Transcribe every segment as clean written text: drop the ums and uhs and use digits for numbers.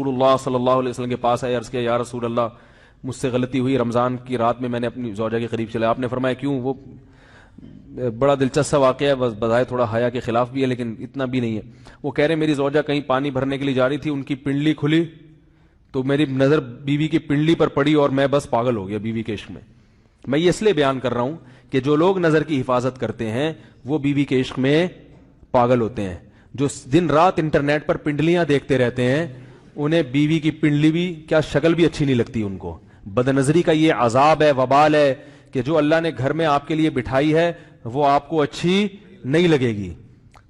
رسول اللہ صلی اللہ علیہ وسلم کے پاس آئے، عرض کیا یا رسول اللہ مجھ سے غلطی ہوئی، رمضان کی رات میں نے اپنی زوجہ کے قریب چلا۔ آپ نے فرمایا کیوں؟ وہ بڑا دلچسپ واقعہ ہے، بظاہر تھوڑا حیا کے خلاف بھی ہے لیکن اتنا بھی نہیں ہے۔ وہ کہہ رہے میری زوجہ کہیں پانی بھرنے کے لیے جا رہی تھی، ان کی پنڈلی کھلی تو میری نظر بیوی کی پنڈلی پر پڑی اور میں بس پاگل ہو گیا بیوی کے عشق میں۔ میں یہ اس لیے بیان کر رہا ہوں کہ جو لوگ نظر کی حفاظت کرتے ہیں وہ بیوی کے عشق میں پاگل ہوتے ہیں۔ جو دن رات انٹرنیٹ پر پنڈلیاں دیکھتے رہتے ہیں انہیں بیوی کی پنڈلی بھی کیا شکل بھی اچھی نہیں لگتی ان کو۔ بد نظری کا یہ عذاب ہے، وبال ہے کہ جو اللہ نے گھر میں آپ کے لیے بٹھائی ہے وہ آپ کو اچھی نہیں لگے گی۔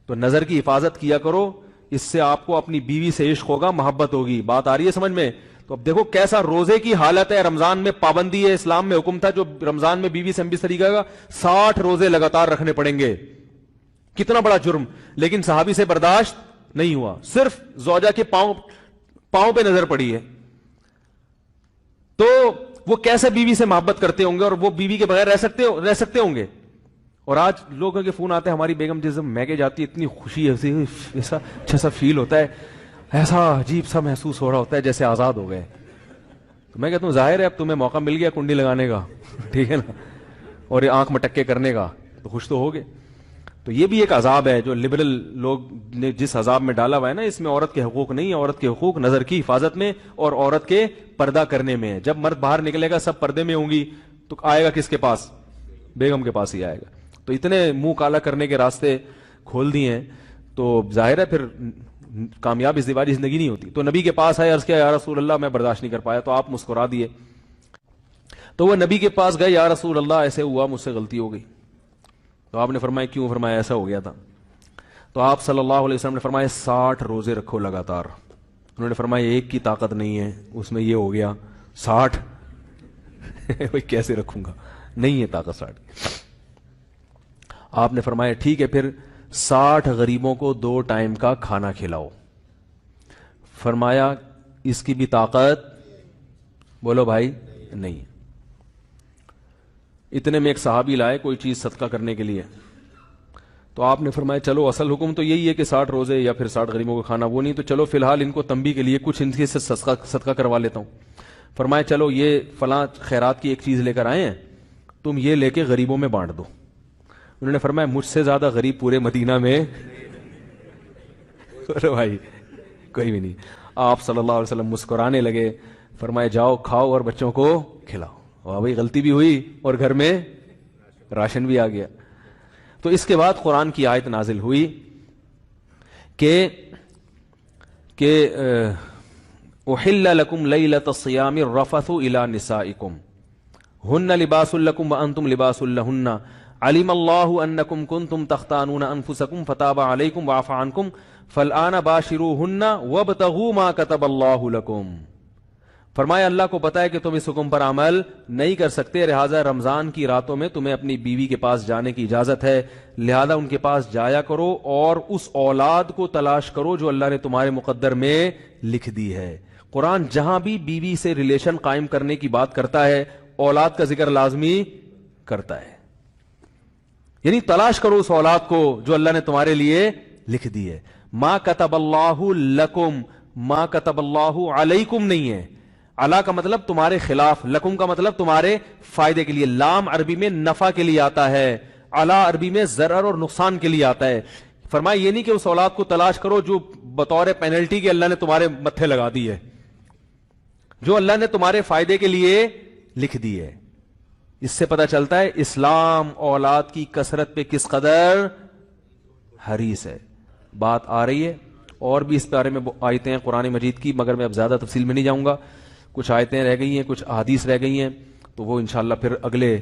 تو نظر کی حفاظت کیا کرو، اس سے آپ کو اپنی بیوی سے عشق ہوگا، محبت ہوگی۔ بات آ رہی ہے سمجھ میں؟ تو اب دیکھو کیسا روزے کی حالت ہے، رمضان میں پابندی ہے، اسلام میں حکم تھا جو رمضان میں بیوی سے ہم طریقہ کا 60 روزے لگاتار رکھنے پڑیں گے، کتنا بڑا جرم، لیکن صحابی سے برداشت نہیں ہوا، صرف زوجہ کے پاؤں پہ نظر پڑی ہے۔ تو وہ کیسے بیوی سے محبت کرتے ہوں گے اور وہ بیوی کے بغیر رہ سکتے ہوں گے؟ اور آج لوگوں کے فون آتے ہیں ہماری بیگم جس میں کے جاتی ہے اتنی خوشی ایسا اچھا سا فیل ہوتا ہے، ایسا عجیب سا محسوس ہو رہا ہوتا ہے جیسے آزاد ہو گئے۔ تو میں کہتا ہوں ظاہر ہے اب تمہیں موقع مل گیا کنڈی لگانے کا، ٹھیک ہے نا، اور یہ آنکھ مٹکے کرنے کا، تو خوش تو ہوگے۔ تو یہ بھی ایک عذاب ہے جو لبرل لوگ نے جس عذاب میں ڈالا ہوا ہے نا، اس میں عورت کے حقوق نہیں ہے، عورت کے حقوق نظر کی حفاظت میں اور عورت کے پردہ کرنے میں ہے۔ جب مرد باہر نکلے گا سب پردے میں ہوں گی تو آئے گا کس کے پاس؟ بیگم کے پاس ہی آئے گا۔ تو اتنے منہ کالا کرنے کے راستے کھول دیے ہیں تو ظاہر ہے پھر کامیاب ازدواجی زندگی نہیں ہوتی۔ تو نبی کے پاس آئے، عرض کیا یا رسول اللہ میں برداشت نہیں کر پایا، تو آپ مسکرا دیے۔ تو وہ نبی کے پاس گئے، یا رسول اللہ ایسے ہوا، مجھ سے غلطی ہو گئی۔ تو آپ نے فرمایا کیوں؟ فرمایا ایسا ہو گیا تھا۔ تو آپ صلی اللہ علیہ وسلم نے فرمایا 60 روزے رکھو لگاتار۔ انہوں نے فرمایا ایک کی طاقت نہیں ہے، اس میں یہ ہو گیا 60 بھائی کیسے رکھوں گا، نہیں ہے طاقت 60۔ آپ نے فرمایا ٹھیک ہے پھر 60 غریبوں کو 2 ٹائم کا کھانا کھلاؤ۔ فرمایا اس کی بھی طاقت، بولو بھائی، نہیں۔ اتنے میں ایک صحابی لائے کوئی چیز صدقہ کرنے کے لیے، تو آپ نے فرمایا چلو اصل حکم تو یہی ہے کہ 60 روزے یا پھر 60 غریبوں کا کھانا، وہ نہیں تو چلو فی الحال ان کو تنبیہ کے لیے کچھ ان سے صدقہ کروا لیتا ہوں۔ فرمایا چلو یہ فلاں خیرات کی ایک چیز لے کر آئے ہیں، تم یہ لے کے غریبوں میں بانٹ دو۔ انہوں نے فرمایا مجھ سے زیادہ غریب پورے مدینہ میں بھائی کوئی بھی نہیں۔ آپ صلی اللہ علیہ وسلم مسکرانے لگے، فرمایا جاؤ کھاؤ اور بچوں کو کھلاؤ۔ واہ بھائی غلطی بھی ہوئی اور گھر میں راشن بھی آ گیا۔ تو اس کے بعد قرآن کی آیت نازل ہوئی کہ احل لکم لیلۃ الصیام الرفث الی نسائکم ہن لباس لکم وانتم لباس لہن علم اللہ انکم کنتم تختانون انفسکم فتاب علیکم وعفى عنکم فالآن باشروہن وابتغوا ما کتب اللہ لکم۔ فرمایا اللہ کو پتا ہے کہ تم اس حکم پر عمل نہیں کر سکتے، لہذا رمضان کی راتوں میں تمہیں اپنی بیوی کے پاس جانے کی اجازت ہے، لہذا ان کے پاس جایا کرو اور اس اولاد کو تلاش کرو جو اللہ نے تمہارے مقدر میں لکھ دی ہے۔ قرآن جہاں بھی بیوی سے ریلیشن قائم کرنے کی بات کرتا ہے اولاد کا ذکر لازمی کرتا ہے، یعنی تلاش کرو اس اولاد کو جو اللہ نے تمہارے لیے لکھ دی ہے۔ ما کتب اللہ لکم، ما کتب اللہ علیکم نہیں ہے، علا کا مطلب تمہارے خلاف، لکم کا مطلب تمہارے فائدے کے لیے۔ لام عربی میں نفع کے لیے آتا ہے، علا عربی میں ضرر اور نقصان کے لیے آتا ہے۔ فرمایا یہ نہیں کہ اس اولاد کو تلاش کرو جو بطور پینلٹی کے اللہ نے تمہارے متھے لگا دی ہے، جو اللہ نے تمہارے فائدے کے لیے لکھ دی ہے۔ اس سے پتہ چلتا ہے اسلام اولاد کی کثرت پہ کس قدر حریص ہے۔ بات آ رہی ہے اور بھی اس بارے میں آیتیں ہیں قرآن مجید کی، مگر میں اب زیادہ تفصیل میں نہیں جاؤں گا، کچھ آیتیں رہ گئی ہیں، کچھ احادیث رہ گئی ہیں، تو وہ انشاءاللہ پھر اگلے